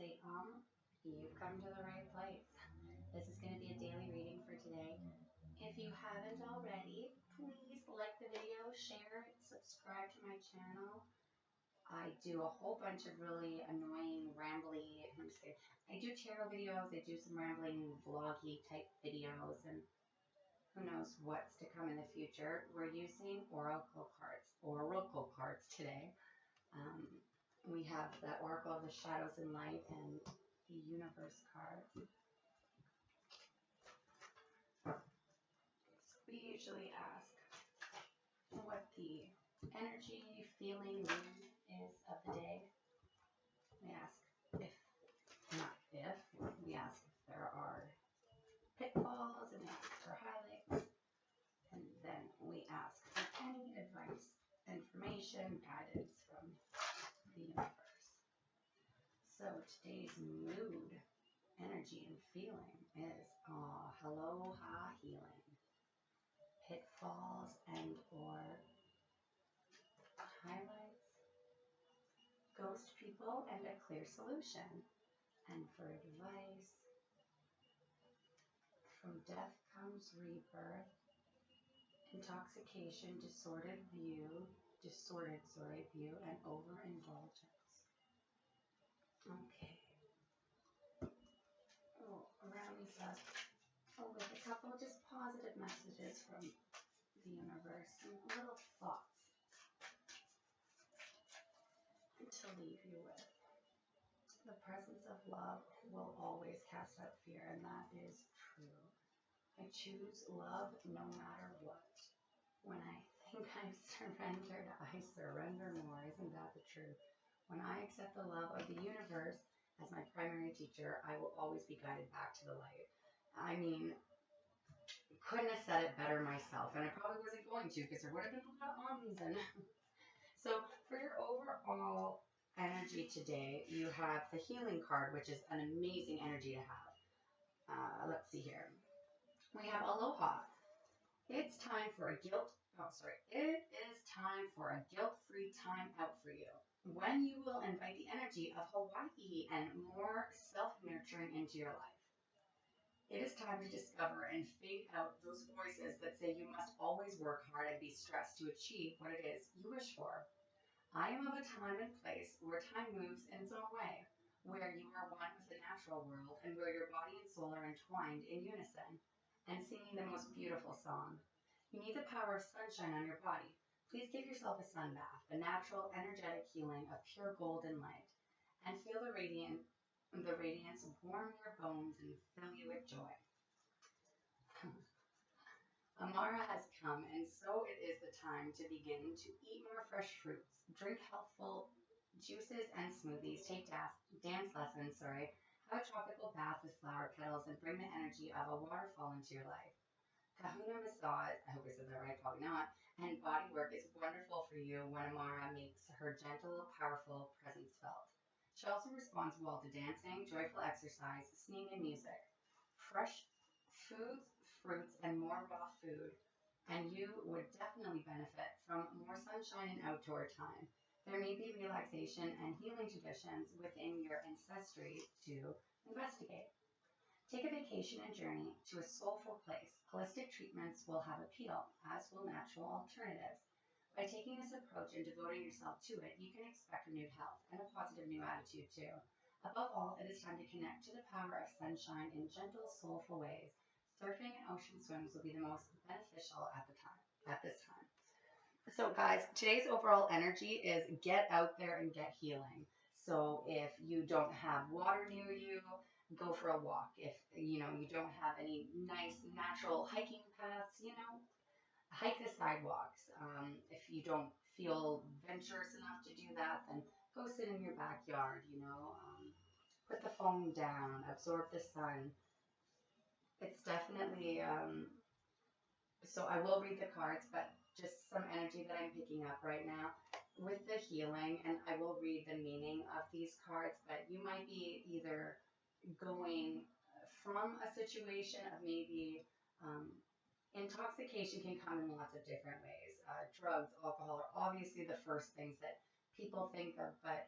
say you've come to the right place. This is going to be a daily reading for today. If you haven't already, please like the video, share it, subscribe to my channel. I do a whole bunch of really annoying, rambly, I do tarot videos, I do some rambling, vloggy type videos, and who knows what's to come in the future. We're using oracle cards today. We have the Oracle of the Shadows and Light and the Universe cards. So we usually ask what the energy, feeling, mood is of the day. We ask we ask if there are pitfalls, and we ask for highlights, and then we ask for any advice, information, guidance from the universe. So today's mood, energy, and feeling is aloha healing, pitfalls and or highlights, ghost people, and a clear solution. And for advice, from death comes rebirth, intoxication, distorted view, and overindulgence. Okay. We'll round these up with a couple just positive messages from the universe, some little thoughts to leave you with. The presence of love will always cast out fear, and that is true. I choose love no matter what. When I think I've surrendered, I surrender more. Isn't that the truth? When I accept the love of the universe as my primary teacher, I will always be guided back to the light. I mean, couldn't have said it better myself, and I probably wasn't going to, because there would have been a lot of ums. And so for your overall energy today, you have the healing card, which is an amazing energy to have. Let's see here. We have aloha. It is time for a guilt-free time out for you, when you will invite the energy of Hawaii and more self-nurturing into your life. It is time to discover and fade out those voices that say you must always work hard and be stressed to achieve what it is you wish for. I am of a time and place where time moves in its own way, where you are one with the natural world and where your body and soul are entwined in unison and singing the most beautiful song. You need the power of sunshine on your body. Please give yourself a sun bath, a natural, energetic healing of pure golden light, and feel the radiance warm your bones and fill you with joy. Amara has come, and so it is the time to begin to eat more fresh fruits, drink healthful juices and smoothies, take dance lessons, have a tropical bath with flower petals, and bring the energy of a waterfall into your life. Kahuna massage, I hope I said that right, probably not, and body work is wonderful for you when Amara makes her gentle, powerful presence felt. She also responds well to dancing, joyful exercise, singing, and music. Fresh foods, fruits, and more raw food, and you would definitely benefit from more sunshine and outdoor time. There may be relaxation and healing traditions within your ancestry to investigate. Take a vacation and journey to a soulful place. Holistic treatments will have appeal, as will natural alternatives. By taking this approach and devoting yourself to it, you can expect renewed health and a positive new attitude too. Above all, it is time to connect to the power of sunshine in gentle, soulful ways. Surfing and ocean swims will be the most beneficial at this time. So guys, today's overall energy is get out there and get healing. So if you don't have water near you, go for a walk. If you don't have any nice natural hiking paths, hike the sidewalks. If you don't feel venturous enough to do that, then go sit in your backyard, put the phone down, absorb the sun. It's definitely, so I will read the cards, but just some energy that I'm picking up right now with the healing, and I will read the meaning of these cards, but you might be either going from a situation of maybe intoxication can come in lots of different ways. Drugs, alcohol are obviously the first things that people think of, but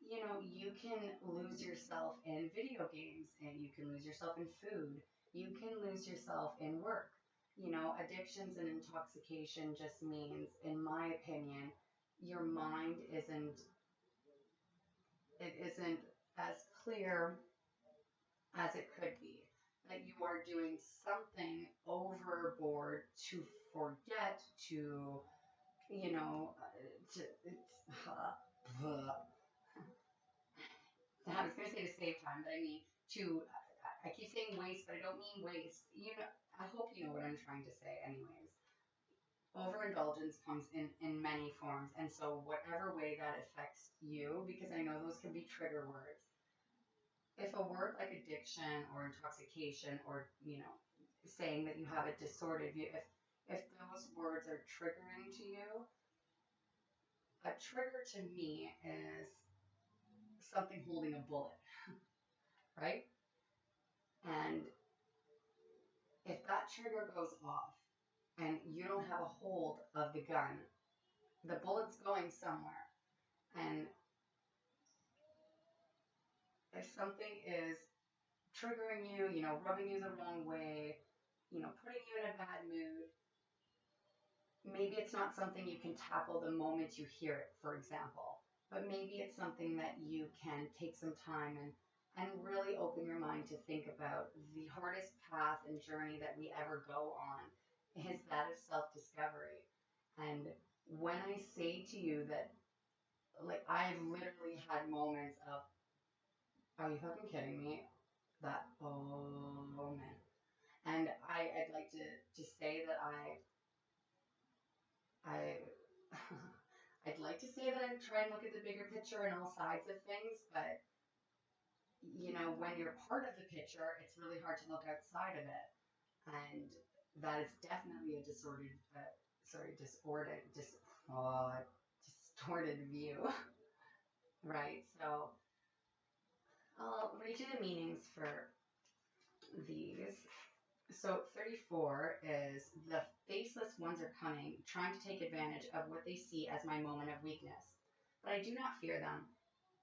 you can lose yourself in video games and you can lose yourself in food. You can lose yourself in work. Addictions and intoxication just means, in my opinion, your mind isn't as clear as it could be. That you are doing something overboard to forget to, I was going to say to save time, but I mean to, I keep saying waste, but I don't mean waste. I hope you know what I'm trying to say, anyways. Overindulgence comes in many forms, and so whatever way that affects you, because I know those can be trigger words. If a word like addiction or intoxication or, saying that you have a disordered view, if those words are triggering to you, a trigger to me is something holding a bullet, right? And if that trigger goes off and you don't have a hold of the gun, the bullet's going somewhere. And if something is triggering you, rubbing you the wrong way, putting you in a bad mood, maybe it's not something you can tackle the moment you hear it, for example, but maybe it's something that you can take some time and really open your mind to think about. The hardest path and journey that we ever go on is that of self discovery. And when I say to you that, like, I've literally had moments of, are you fucking kidding me? That, oh man. And I'd like to say that I I'd like to say that I try and look at the bigger picture and all sides of things, but when you're part of the picture, it's really hard to look outside of it, and that is definitely a oh, distorted view, right? So I'll read you the meanings for these. So 34 is the faceless ones are cunning, trying to take advantage of what they see as my moment of weakness. But I do not fear them,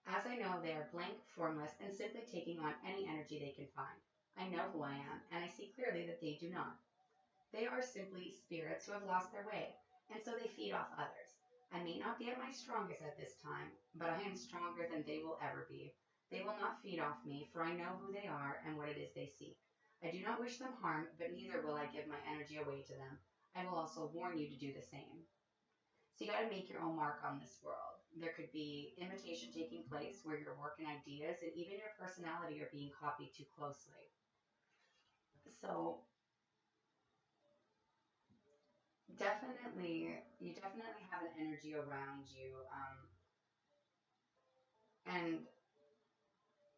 as I know they are blank, formless, and simply taking on any energy they can find. I know who I am, and I see clearly that they do not. They are simply spirits who have lost their way, and so they feed off others. I may not be at my strongest at this time, but I am stronger than they will ever be. They will not feed off me, for I know who they are and what it is they seek. I do not wish them harm, but neither will I give my energy away to them. I will also warn you to do the same. So you got to make your own mark on this world. There could be imitation taking place where your work and ideas and even your personality are being copied too closely. So you definitely have an energy around you, and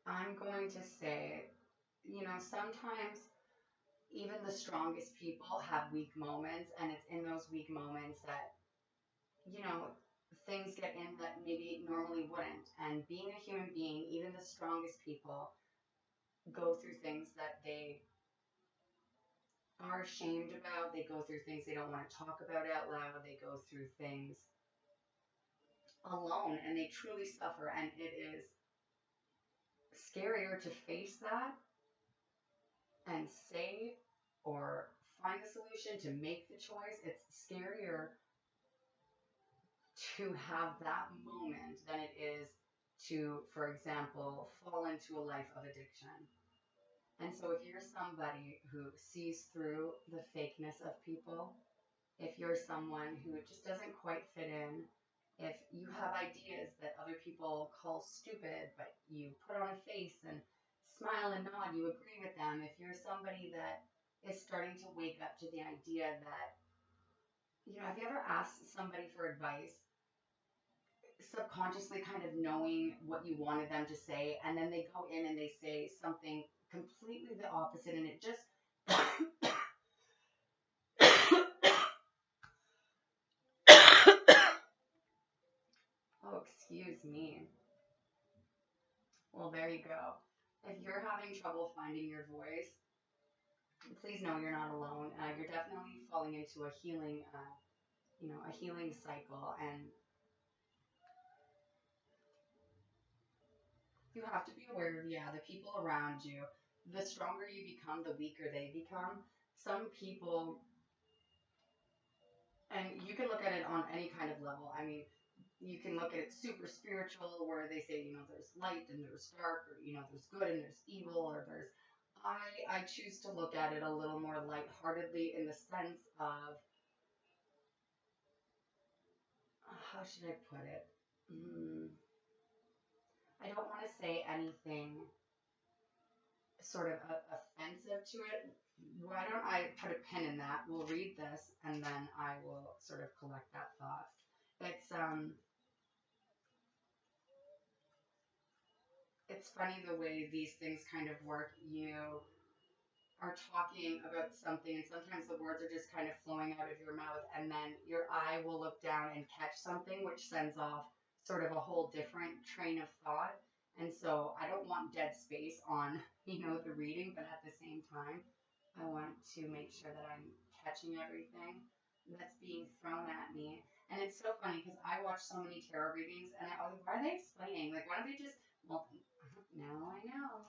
I'm going to say, sometimes even the strongest people have weak moments, and it's in those weak moments that you know things get in that maybe normally wouldn't. And being a human being, even the strongest people go through things that they are ashamed about. They go through things they don't want to talk about out loud. They go through things alone and they truly suffer. And it is scarier to face that and say or find a solution to make the choice. It's scarier to have that moment than it is to, for example, fall into a life of addiction. And so if you're somebody who sees through the fakeness of people, if you're someone who just doesn't quite fit in, if you have ideas that other people call stupid, but you put on a face and smile and nod, you agree with them, if you're somebody that is starting to wake up to the idea that, have you ever asked somebody for advice, subconsciously kind of knowing what you wanted them to say, and then they go in and they say something completely the opposite, and it just oh, excuse me. Well, there you go. If you're having trouble finding your voice, please know you're not alone. You're definitely falling into a healing cycle. And You have to be aware of, yeah, the people around you. The stronger you become, the weaker they become. Some people, and you can look at it on any kind of level. I mean, you can look at it super spiritual, where they say, there's light and there's dark, or, there's good and there's evil, or there's. I choose to look at it a little more lightheartedly in the sense of, how should I put it? I don't want to say anything sort of offensive to it. Why don't I put a pin in that? We'll read this and then I will sort of collect that thought. It's funny the way these things kind of work. You are talking about something, and sometimes the words are just kind of flowing out of your mouth, and then your eye will look down and catch something, which sends off sort of a whole different train of thought. And so I don't want dead space on, the reading, but at the same time, I want to make sure that I'm catching everything that's being thrown at me. And it's so funny because I watch so many tarot readings, and I always, why are they explaining? Like, why don't they just, well, now I know.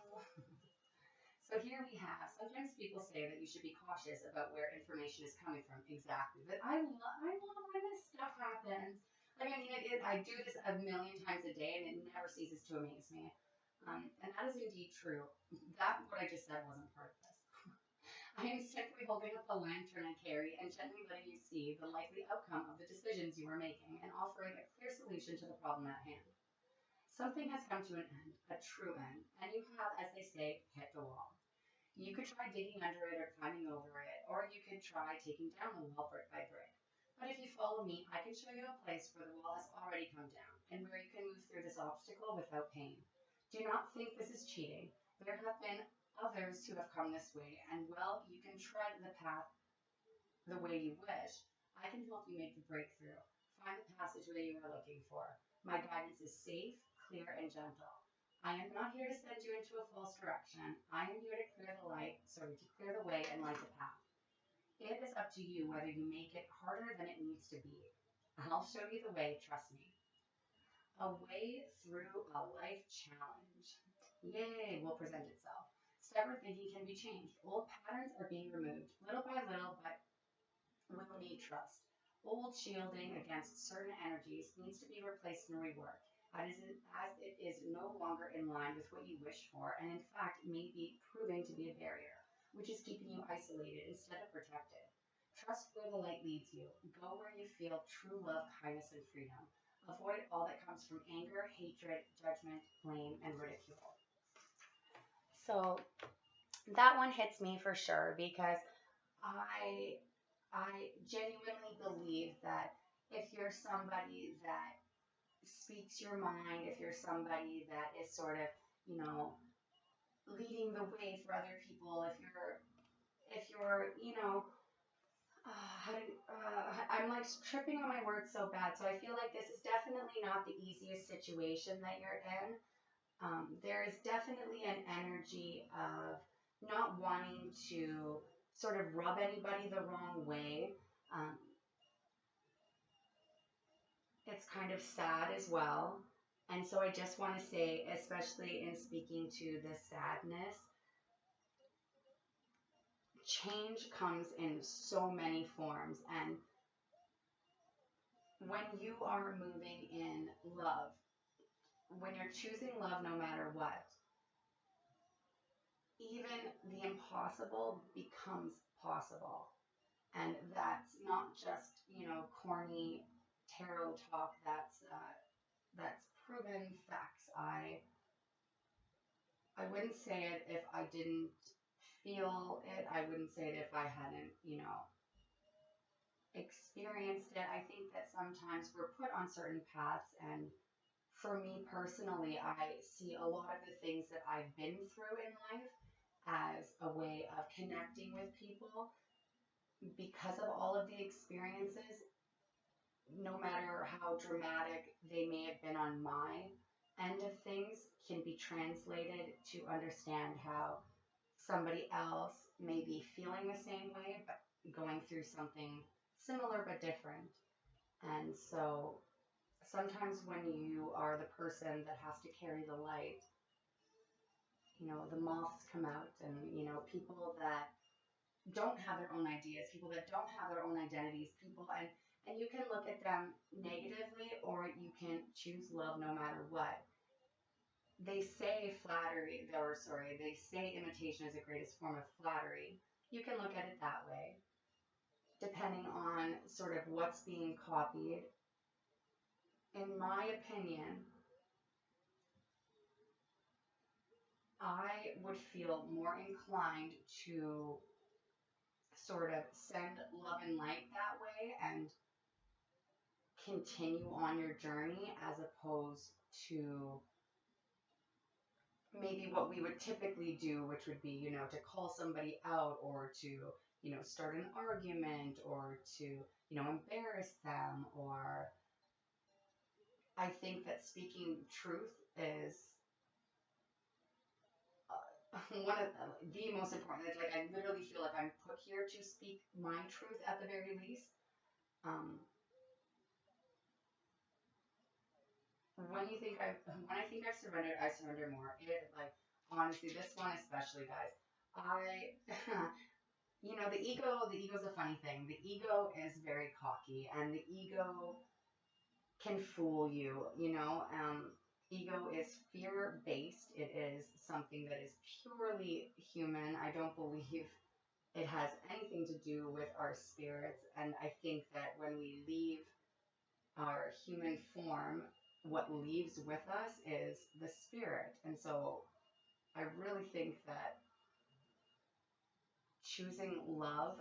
So here we have, sometimes people say that you should be cautious about where information is coming from exactly. But I love when this stuff happens. Like, I mean, I do this a million times a day and it never ceases to amaze me. And that is indeed true. That, what I just said, wasn't part of this. I am simply holding up a lantern I carry and gently letting you see the likely outcome of the decisions you are making and offering a clear solution to the problem at hand. Something has come to an end, a true end, and you have, as they say, hit the wall. You could try digging under it or climbing over it, or you could try taking down the wall brick by brick. But if you follow me, I can show you a place where the wall has already come down and where you can move through this obstacle without pain. Do not think this is cheating. There have been others who have come this way, and well, you can tread the path the way you wish. I can help you make the breakthrough. Find the passageway you are looking for. My guidance is safe, clear, and gentle. I am not here to send you into a false direction. I am here to clear the way and light the path. It is up to you whether you make it harder than it needs to be. I'll show you the way, trust me. A way through a life challenge. Yay, will present itself. Stubborn thinking can be changed. Old patterns are being removed, little by little, but will need trust. Old shielding against certain energies needs to be replaced and reworked, as it is no longer in line with what you wish for, and in fact may be proving to be a barrier, which is keeping you isolated instead of protected. Trust where the light leads you. Go where you feel true love, kindness, and freedom. Avoid all that comes from anger, hatred, judgment, blame, and ridicule. So that one hits me for sure because I I genuinely believe that if you're somebody that speaks your mind, if you're somebody that is sort of, you know, leading the way for other people, if you're, I'm like tripping on my words so bad. So I feel like this is definitely not the easiest situation that you're in. There is definitely an energy of not wanting to sort of rub anybody the wrong way. Um, it's kind of sad as well. And so I just want to say, especially in speaking to the sadness, change comes in so many forms. And when you are moving in love, when you're choosing love no matter what, even the impossible becomes possible. And that's not just, corny tarot talk. That's proven facts. I wouldn't say it if I didn't feel it. I wouldn't say it if I hadn't, experienced it. I think that sometimes we're put on certain paths, and for me personally, I see a lot of the things that I've been through in life as a way of connecting with people because of all of the experiences, no matter how dramatic they may have been on my end of things, can be translated to understand how somebody else may be feeling the same way, but going through something similar but different. And so sometimes when you are the person that has to carry the light, the moths come out, and people that don't have their own ideas, people that don't have their own identities, people, and you can look at them negatively, or you can choose love no matter what. They say flattery, or sorry, they say imitation is the greatest form of flattery. You can look at it that way, depending on sort of what's being copied. In my opinion, I would feel more inclined to sort of send love and light that way and continue on your journey, as opposed to maybe what we would typically do, which would be, to call somebody out, or to, start an argument, or to, embarrass them. Or I think that speaking truth is one of the most important. It's like I literally feel like I'm put here to speak my truth at the very least. Um, when I think I've surrendered, I surrender more. It like honestly, this one especially, guys. I the ego's a funny thing. The ego is very cocky, and the ego can fool you. Ego is fear based. It is something that is purely human. I don't believe it has anything to do with our spirits. And I think that when we leave our human form, what leaves with us is the spirit. And so I really think that choosing love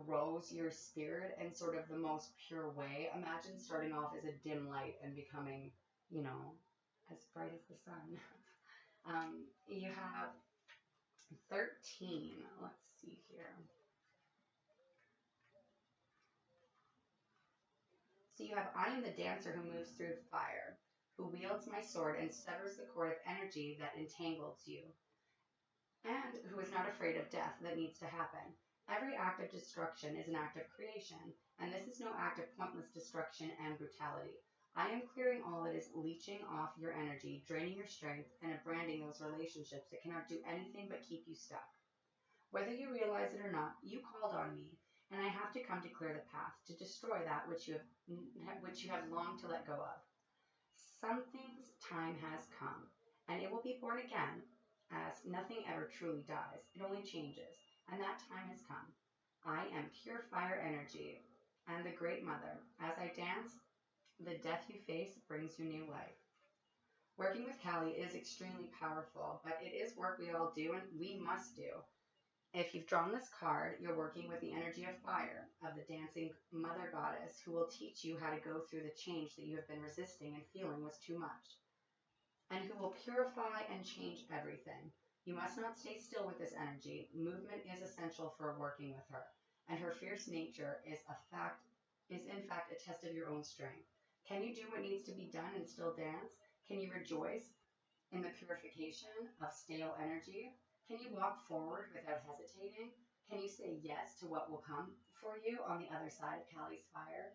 grows your spirit in sort of the most pure way. Imagine starting off as a dim light and becoming, as bright as the sun. You have 13. Let's see here. So you have, I am the dancer who moves through fire, who wields my sword and severs the cord of energy that entangles you, and who is not afraid of death that needs to happen. Every act of destruction is an act of creation, and this is no act of pointless destruction and brutality. I am clearing all that is leeching off your energy, draining your strength, and branding those relationships that cannot do anything but keep you stuck. Whether you realize it or not, you called on me, and I have to come to clear the path, to destroy that which you have longed to let go of. Something's time has come, and it will be born again, as nothing ever truly dies. It only changes, and that time has come. I am pure fire energy, and the Great Mother. As I dance, the death you face brings you new life. Working with Callie is extremely powerful, but it is work we all do and we must do. If you've drawn this card, you're working with the energy of fire, of the dancing mother goddess, who will teach you how to go through the change that you have been resisting and feeling was too much, and who will purify and change everything. You must not stay still with this energy. Movement is essential for working with her, and her fierce nature is in fact a test of your own strength. Can you do what needs to be done and still dance? Can you rejoice in the purification of stale energy? Can you walk forward without hesitating? Can you say yes to what will come for you on the other side of Callie's fire?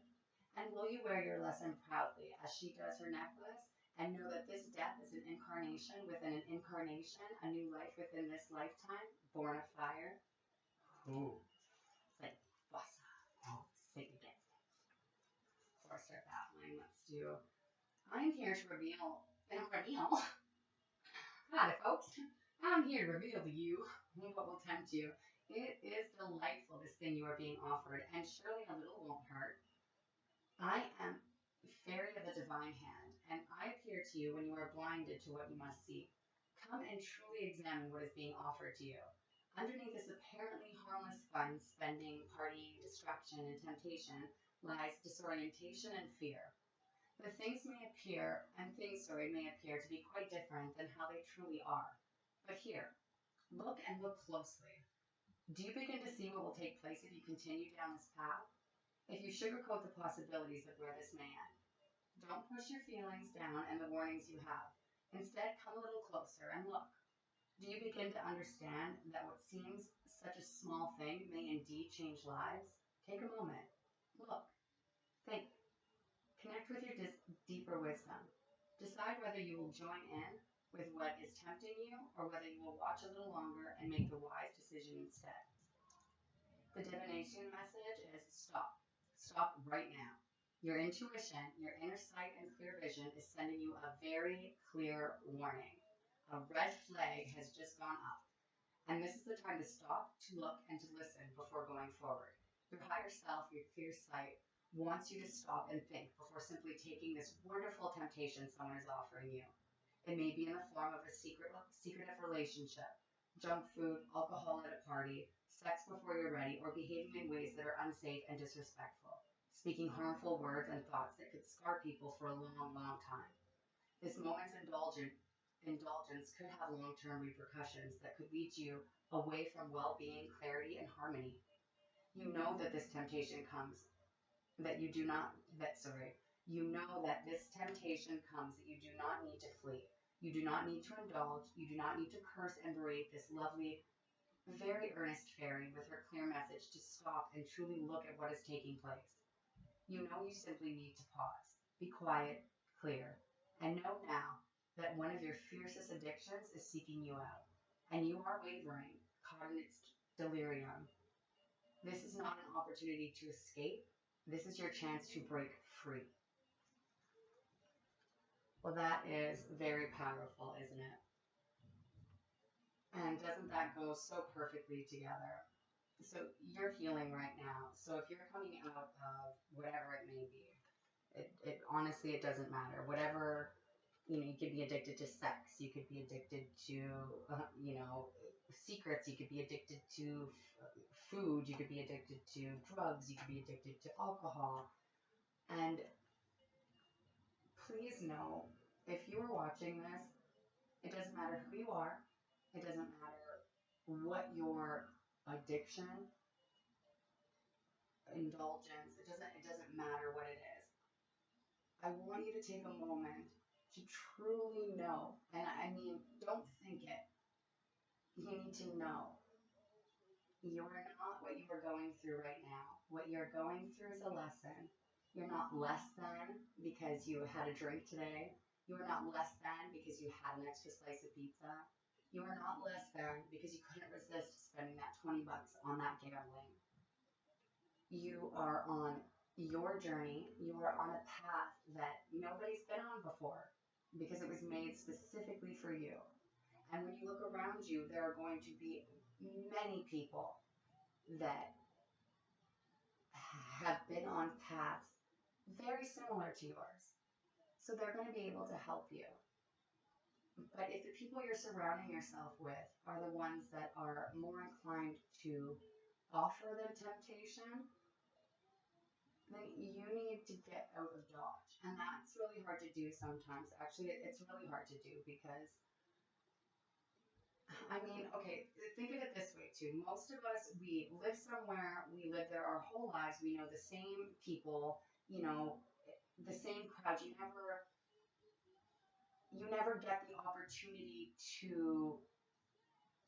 And will you wear your lesson proudly as she does her necklace, and know that this death is an incarnation within an incarnation, a new life within this lifetime, born of fire? Ooh. It's like, what's up? Sing again. Before I start battling, let's do. I'm here to reveal. Hi, folks. I'm here to reveal to you what will tempt you. It is delightful, this thing you are being offered, and surely a little won't hurt. I am fairy of the divine hand, and I appear to you when you are blinded to what you must seek. Come and truly examine what is being offered to you. Underneath this apparently harmless fun, spending, partying, distraction, and temptation lies disorientation and fear. The things may appear, and things, may appear to be quite different than how they truly are. But here, look and look closely. Do you begin to see what will take place if you continue down this path? If you sugarcoat the possibilities of where this may end, don't push your feelings down and the warnings you have. Instead, come a little closer and look. Do you begin to understand that what seems such a small thing may indeed change lives? Take a moment. Look. Think. Connect with your deeper wisdom. Decide whether you will join in with what is tempting you, or whether you will watch a little longer and make the wise decision instead. The divination message is stop. Stop right now. Your intuition, your inner sight and clear vision is sending you a very clear warning. A red flag has just gone up. And this is the time to stop, to look, and to listen before going forward. Your higher self, your clear sight, wants you to stop and think before simply taking this wonderful temptation someone is offering you. It may be in the form of a secretive relationship, junk food, alcohol at a party, sex before you're ready, or behaving in ways that are unsafe and disrespectful, speaking harmful words and thoughts that could scar people for a long, long time. This moment's indulgence could have long-term repercussions that could lead you away from well-being, clarity, and harmony. You know that this temptation comes, that you do not, that, sorry, you know that this temptation comes that you do not need to flee. You do not need to indulge. You do not need to curse and berate this lovely, very earnest fairy with her clear message to stop and truly look at what is taking place. You know you simply need to pause, be quiet, clear, and know now that one of your fiercest addictions is seeking you out, and you are wavering, caught in its delirium. This is not an opportunity to escape. This is your chance to break free. Well, that is very powerful, isn't it? And doesn't that go so perfectly together? So you're healing right now. So if you're coming out of whatever it may be, it honestly, it doesn't matter. Whatever, you could be addicted to sex. You could be addicted to, secrets. You could be addicted to food. You could be addicted to drugs. You could be addicted to alcohol. And please know, if you are watching this, it doesn't matter who you are. It doesn't matter what your addiction, indulgence, it doesn't matter what it is. I want you to take a moment to truly know, and I mean, don't think it. You need to know you are not what you are going through right now. What you're going through is a lesson. You're not less than because you had a drink today. You are not less than because you had an extra slice of pizza. You are not less than because you couldn't resist spending that 20 bucks on that gambling. You are on your journey. You are on a path that nobody's been on before because it was made specifically for you. And when you look around you, there are going to be many people that have been on paths very similar to yours. So they're going to be able to help you. But if the people you're surrounding yourself with are the ones that are more inclined to offer them temptation, then you need to get out of Dodge. And that's really hard to do sometimes. Actually, it's really hard to do because, I mean, okay, think of it this way too. Most of us, we live somewhere, we live there our whole lives, we know the same people, the same crowd. You never get the opportunity to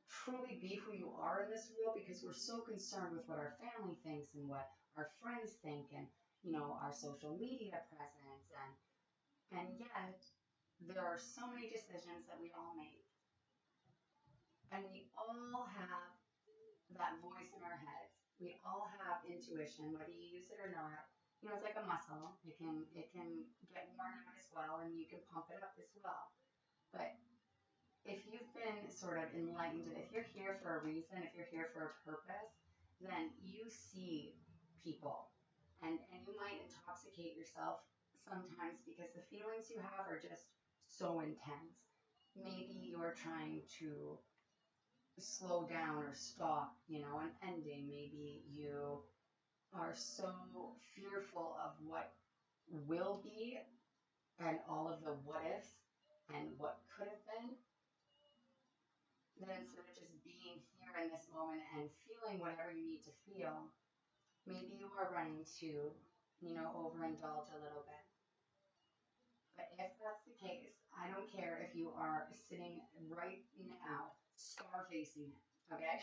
truly be who you are in this world because we're so concerned with what our family thinks and what our friends think and our social media presence and yet there are so many decisions that we all make and we all have that voice in our heads. We all have intuition, whether you use it or not. It's like a muscle. It can get worn out as well and you can pump it up as well. But if you've been sort of enlightened, if you're here for a reason, if you're here for a purpose, then you see people and you might intoxicate yourself sometimes because the feelings you have are just so intense. Maybe you're trying to slow down or stop, an ending. Maybe you are so fearful of what will be and all of the what ifs and what could have been, then instead of just being here in this moment and feeling whatever you need to feel, maybe you are running to, overindulge a little bit. But if that's the case, I don't care if you are sitting right now, star facing it, okay?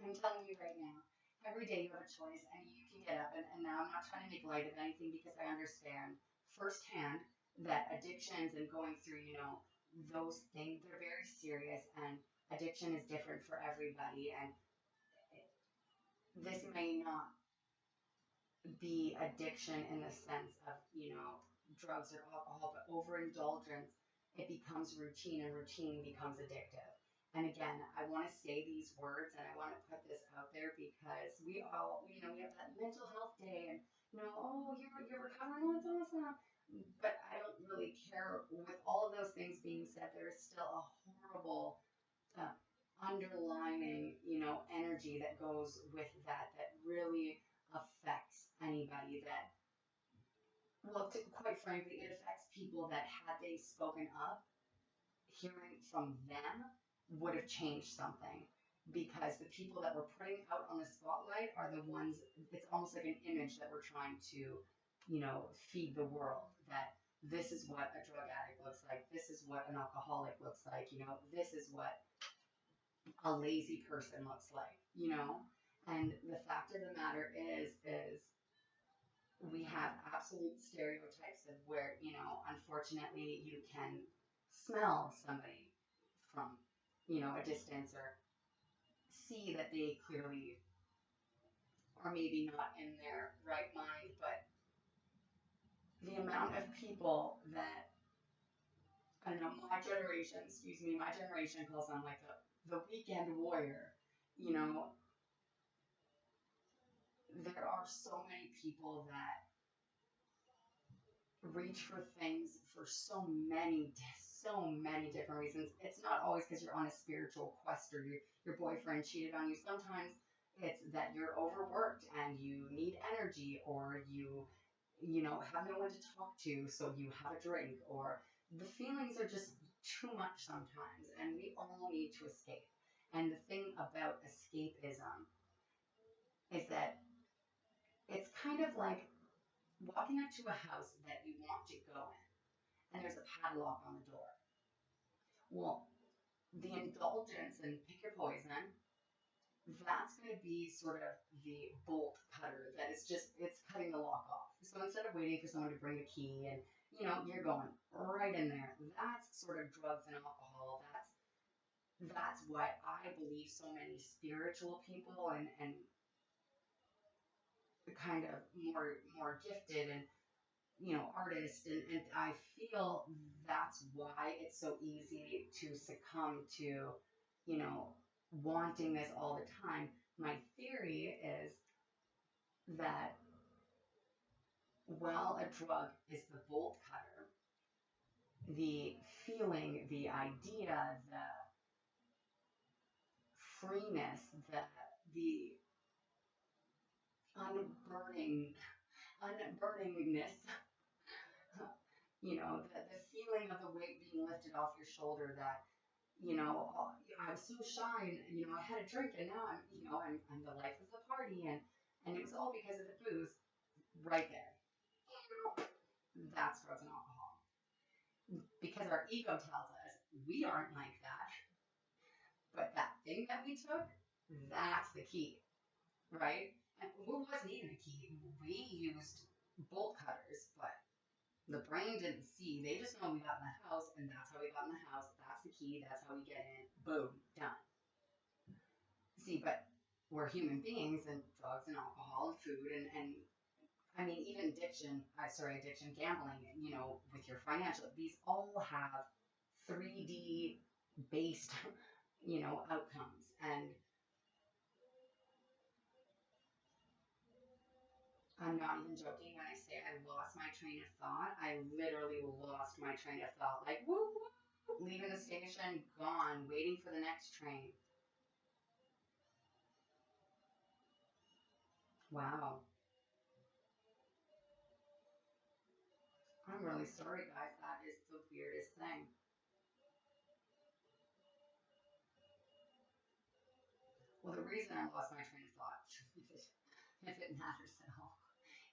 I'm telling you right now, every day you have a choice and you can get up. And now I'm not trying to make light of anything because I understand firsthand that addictions and going through, those things, they're very serious, and addiction is different for everybody. And this may not be addiction in the sense of, drugs or alcohol, but overindulgence, it becomes routine, and routine becomes addictive. And again, I want to say these words and I want to put this out there because we all, we have that mental health day, and, oh, you're recovering, oh, it's awesome. But I don't really care. With all of those things being said, there's still a horrible uh, underlining, energy that goes with that really affects anybody that, well, quite frankly, it affects people that had they spoken up, hearing from them would have changed something. Because the people that we're putting out on the spotlight are the ones, it's almost like an image that we're trying to, feed the world that this is what a drug addict looks like, this is what an alcoholic looks like, this is what a lazy. And the fact of the matter is we have absolute stereotypes of where, unfortunately you can smell somebody from, a distance, or see that they clearly are maybe not in their right mind. But the amount of people that, I don't know, my generation calls them like the weekend warrior, you know, there are so many people that reach for things for so many different reasons. It's not always because you're on a spiritual quest, or your boyfriend cheated on you. Sometimes it's that you're overworked and you need energy, or you have no one to talk to, so you have a drink, or the feelings are just too much sometimes, and we all need to escape. And the thing about escapism is that it's kind of like walking up to a house that you want to go in, and there's a padlock on the door. Well, the indulgence and pick your poison, that's going to be sort of the bolt cutter that is just, it's cutting the lock off. So instead of waiting for someone to bring the key and, you're going right in there. That's sort of drugs and alcohol. That's why I believe so many spiritual people and kind of more gifted and, artists, and I feel that's why it's so easy to succumb to, you know, wanting this all the time. My theory is that while a drug is the bolt cutter, the feeling, the idea, the freeness, the unburning unburningness, the feeling of the weight being lifted off your shoulder, that, I'm so shy, and, I had a drink, and now I'm the life of the party, and it was all because of the booze. Right there, that's drugs and alcohol. Because our ego tells us we aren't like that, but that thing that we took, that's the key, right? And it wasn't even a key. We used bolt cutters, but the brain didn't see. They just know we got in the house, and that's how we got in the house. That's the key. That's how we get in. Boom, done. See, but we're human beings, and drugs and alcohol and food, and I mean, even addiction, gambling, with your financial, these all have 3D based, outcomes. And I'm not even joking when I say I lost my train of thought. I literally lost my train of thought. Like, whoop, whoop, leaving the station, gone, waiting for the next train. Wow. I'm really sorry, guys. That is the weirdest thing. Well, the reason I lost my train of thought, if it matters at all,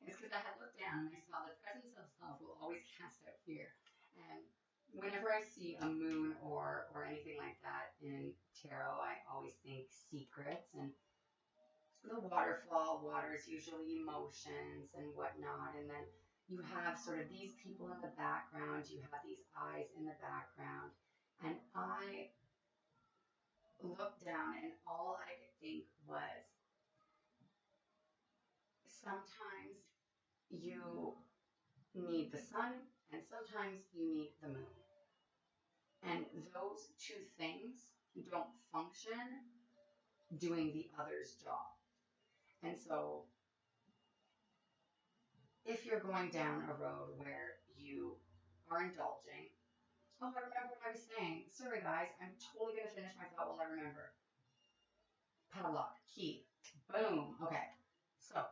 is because I had looked down and I saw the presence of love will always cast out fear. And whenever I see a moon or anything like that in tarot, I always think secrets, and the waterfall, water is usually emotions and whatnot. And then you have sort of these people in the background, you have these eyes in the background. And I looked down, and all I could think was sometimes you need the sun, and sometimes you need the moon. And those two things don't function doing the other's job. And so, if you're going down a road where you are indulging, oh, I remember what I was saying. Sorry, guys, I'm totally going to finish my thought while I remember. Padlock, key, boom. Okay, so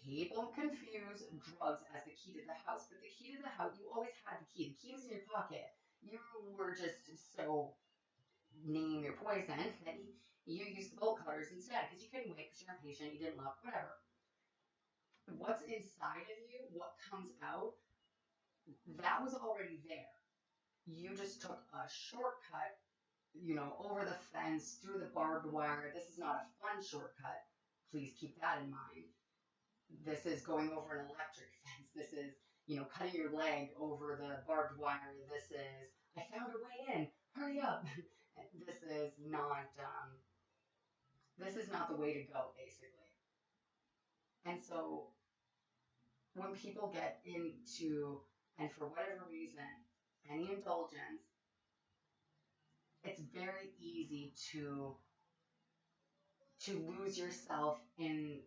people confuse drugs as the key to the house, but the key to the house, you always had the key. The key was in your pocket. You were just so name your poison that you used the bolt cutters instead because you couldn't wait because you're impatient, you didn't love, whatever. What's inside of you, what comes out, that was already there. You just took a shortcut, over the fence, through the barbed wire. This is not a fun shortcut. Please keep that in mind. This is going over an electric fence. This is, cutting your leg over the barbed wire. This is, I found a way in. Hurry up. This is not, the way to go, basically. And so when people get into, and for whatever reason, any indulgence, it's very easy to lose yourself in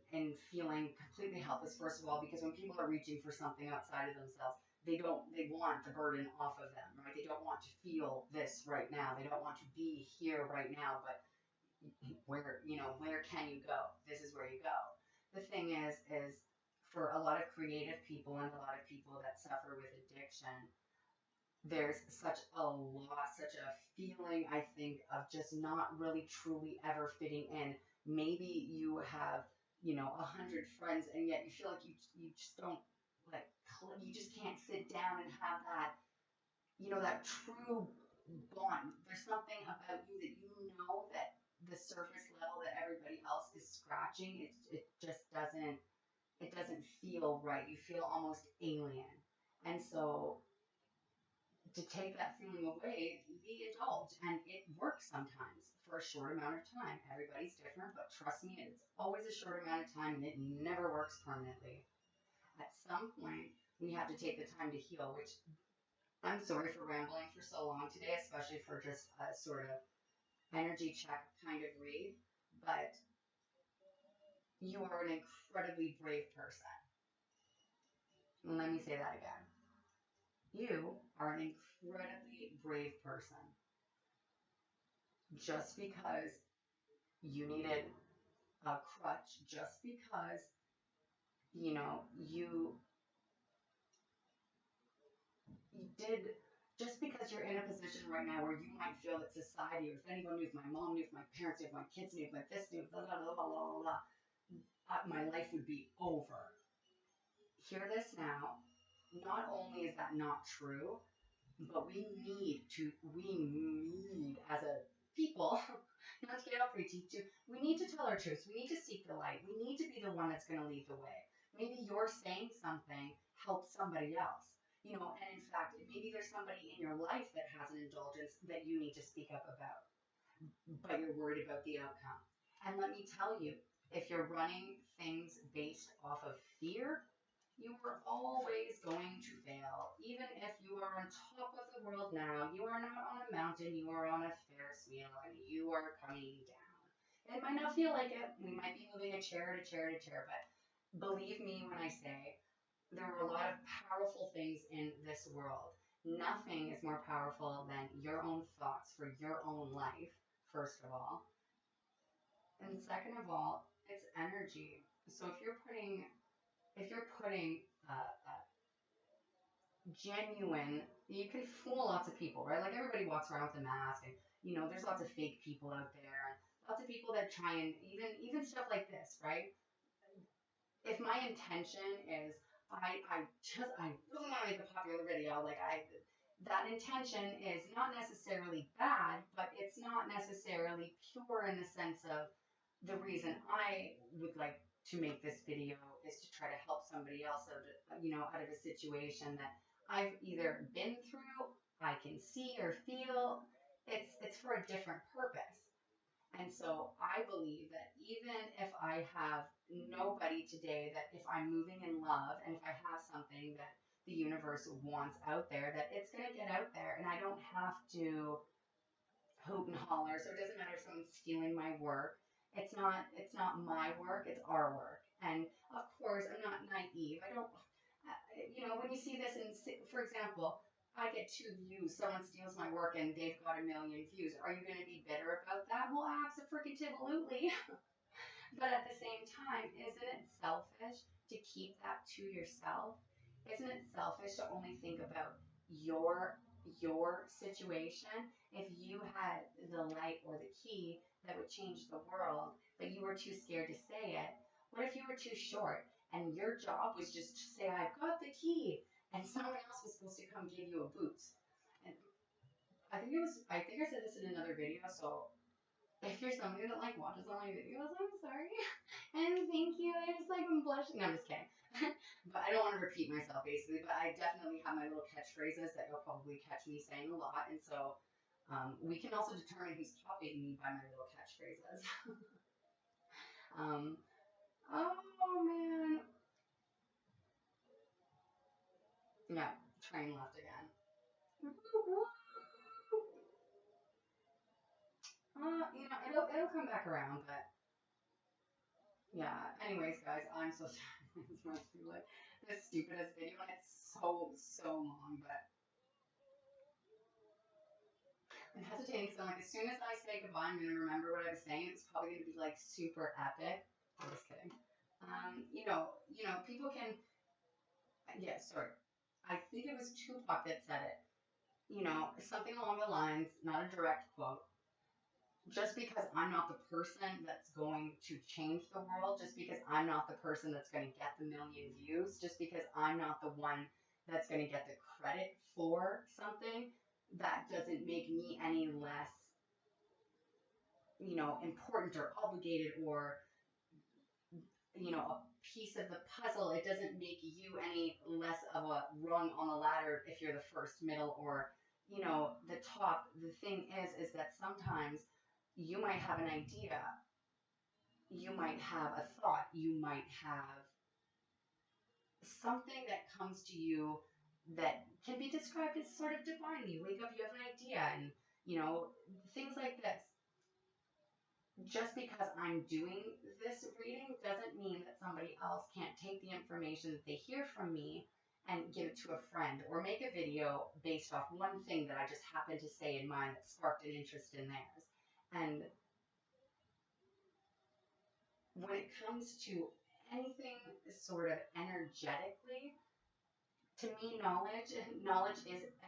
feeling completely helpless, first of all, because when people are reaching for something outside of themselves, they want the burden off of them, right? They don't want to feel this right now. They don't want to be here right now, but where can you go? This is where you go. The thing is for a lot of creative people and a lot of people that suffer with addiction, there's such a loss, such a feeling, I think, of just not really truly ever fitting in. Maybe you have, 100 friends, and yet you feel like you just don't, like, you just can't sit down and have that true bond. There's something about you that that the surface level that everybody else is scratching, it just doesn't feel right. You feel almost alien. And so to take that feeling away, we indulge. And it works sometimes for a short amount of time. Everybody's different, but trust me, it's always a short amount of time and it never works permanently. At some point, we have to take the time to heal, which I'm sorry for rambling for so long today, especially for just a sort of energy check kind of read, but you are an incredibly brave person. Let me say that again. You are an incredibly brave person. Just because you needed a crutch, just because, you did, just because you're in a position right now where you might feel that society, or if anyone knew, if my mom knew, if my parents knew, if my kids knew, if my this knew, blah, blah, blah, blah, blah, blah, my life would be over. Hear this now. Not only is that not true, but we need as a people, not to get all preachy too, we need to tell our truths. We need to seek the light. We need to be the one that's going to lead the way. Maybe you're saying something helps somebody else. And in fact, maybe there's somebody in your life that has an indulgence that you need to speak up about, but you're worried about the outcome. And let me tell you, if you're running things based off of fear, you are always going to fail. Even if you are on top of the world now, you are not on a mountain, you are on a Ferris wheel, and you are coming down. It might not feel like it. We might be moving a chair to chair to chair, but believe me when I say there are a lot of powerful things in this world. Nothing is more powerful than your own thoughts for your own life, first of all. And second of all, it's energy. So if you're putting genuine, you can fool lots of people, right? Like everybody walks around with a mask, and there's lots of fake people out there, and lots of people that try and even stuff like this, right? If my intention is I really want to make a popular video, like that intention is not necessarily bad, but it's not necessarily pure in the sense of the reason I would like to make this video is to try to help somebody else out of a situation that I've either been through, I can see or feel. It's for a different purpose. And so I believe that even if I have nobody today, that if I'm moving in love and if I have something that the universe wants out there, that it's going to get out there and I don't have to hoot and holler. So it doesn't matter if someone's stealing my work. It's not my work, it's our work. And of course, I'm not naive. I don't when you see this and for example, I get 2 views, someone steals my work and they've got 1 million views. Are you going to be bitter about that? Well, absolutely. But at the same time, isn't it selfish to keep that to yourself? Isn't it selfish to only think about your your situation? If you had the light or the key that would change the world, but you were too scared to say it, what if you were too short and your job was just to say, I've got the key, and someone else was supposed to come give you a boost? And I think I said this in another video, so if you're somebody that like watches all my videos, I'm sorry. And thank you. I just like I'm blushing. No, I'm just kidding. But I don't want to repeat myself basically. But I definitely have my little catchphrases that you'll probably catch me saying a lot. And so we can also determine who's copying me by my little catchphrases. um, oh man. Yeah, train left again. It'll come back around, but yeah. Anyways, guys, I'm so sorry. This must be like the stupidest video, and it's so long. But I'm hesitating because I'm like, as soon as I say goodbye, I'm gonna remember what I was saying. It's probably gonna be like super epic. I'm just kidding. People can. Yeah, sorry. I think it was Tupac that said it. Something along the lines, not a direct quote, just because I'm not the person that's going to change the world, just because I'm not the person that's going to get the million views, just because I'm not the one that's going to get the credit for something, that doesn't make me any less, important or obligated or, a piece of the puzzle. It doesn't make you any less of a rung on the ladder if you're the first, middle, or, the top. The thing is that sometimes you might have an idea, you might have a thought, you might have something that comes to you that can be described as sort of divine. You wake up, you have an idea, and things like this. Just because I'm doing this reading doesn't mean that somebody else can't take the information that they hear from me and give it to a friend or make a video based off one thing that I just happened to say in mine that sparked an interest in theirs. And when it comes to anything sort of energetically, to me, knowledge is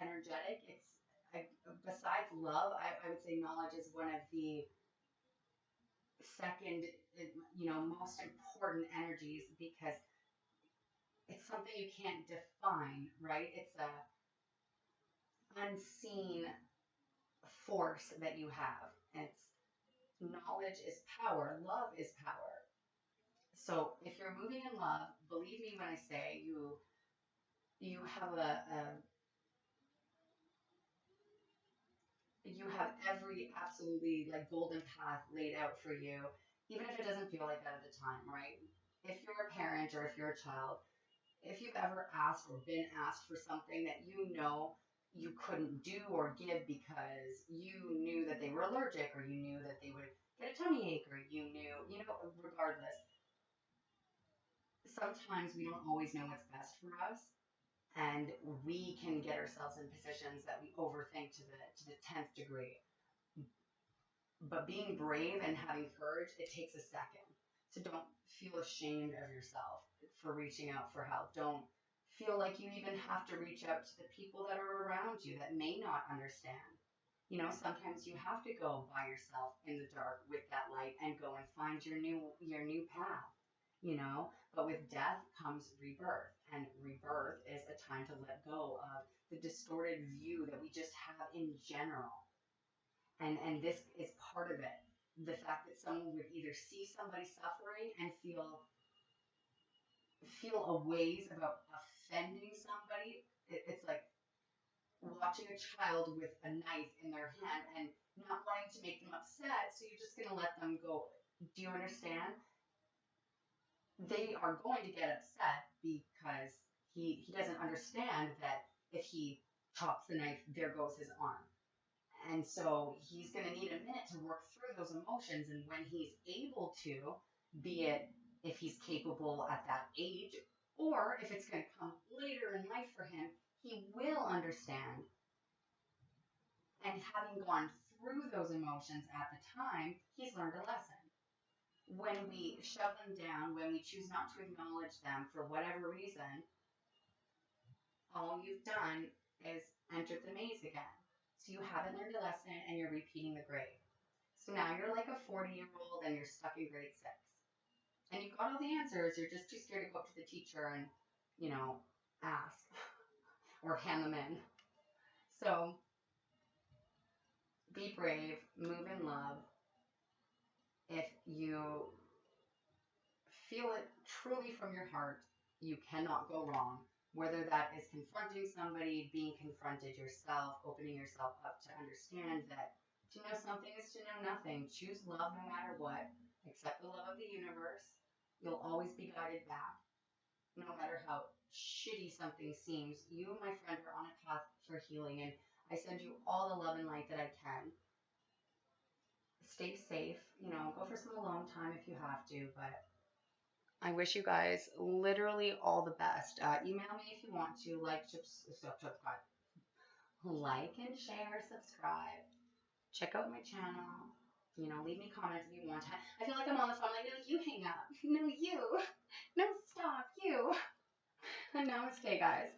energetic. Besides love, I would say knowledge is one of the second, most important energies, because it's something you can't define, right? It's a unseen force that you have. It's knowledge is power, love is power. So if you're moving in love, believe me when I say you have you have every absolutely like golden path laid out for you, even if it doesn't feel like that at the time, right? If you're a parent or if you're a child, if you've ever asked or been asked for something that you couldn't do or give because you knew that they were allergic, or you knew that they would get a tummy ache, or you knew, regardless, sometimes we don't always know what's best for us, and we can get ourselves in positions that we overthink to the 10th degree. But being brave and having courage, it takes a second. So don't feel ashamed of yourself for reaching out for help. Don't feel like you even have to reach out to the people that are around you that may not understand. Sometimes you have to go by yourself in the dark with that light and go and find your new path. But with death comes rebirth, and rebirth is a time to let go of the distorted view that we just have in general. And this is part of it. The fact that someone would either see somebody suffering and feel a ways about offending somebody. It's like watching a child with a knife in their hand and not wanting to make them upset, so you're just going to let them go. Do you understand? They are going to get upset because he doesn't understand that if he chops the knife, there goes his arm. And so he's going to need a minute to work through those emotions. And when he's able to, be it if he's capable at that age, or if it's going to come later in life for him, he will understand. And having gone through those emotions at the time, he's learned a lesson. When we shove them down, when we choose not to acknowledge them for whatever reason, all you've done is entered the maze again. So you haven't learned a lesson and you're repeating the grade. So now you're like a 40-year-old and you're stuck in grade 6. And you've got all the answers, you're just too scared to go up to the teacher and, ask or hand them in. So be brave, move in love. If you feel it truly from your heart, you cannot go wrong. Whether that is confronting somebody, being confronted yourself, opening yourself up to understand that to know something is to know nothing. Choose love no matter what. Accept the love of the universe. You'll always be guided back. No matter how shitty something seems, you, my friend, are on a path for healing, and I send you all the love and light that I can. Stay safe, go for some alone time if you have to, but I wish you guys literally all the best. Email me if you want to, subscribe. Like and share, subscribe. Check out my channel. Leave me comments if you want. I feel like I'm on the phone, like, no, you hang up. No, you. No, stop, you. Namaste, guys.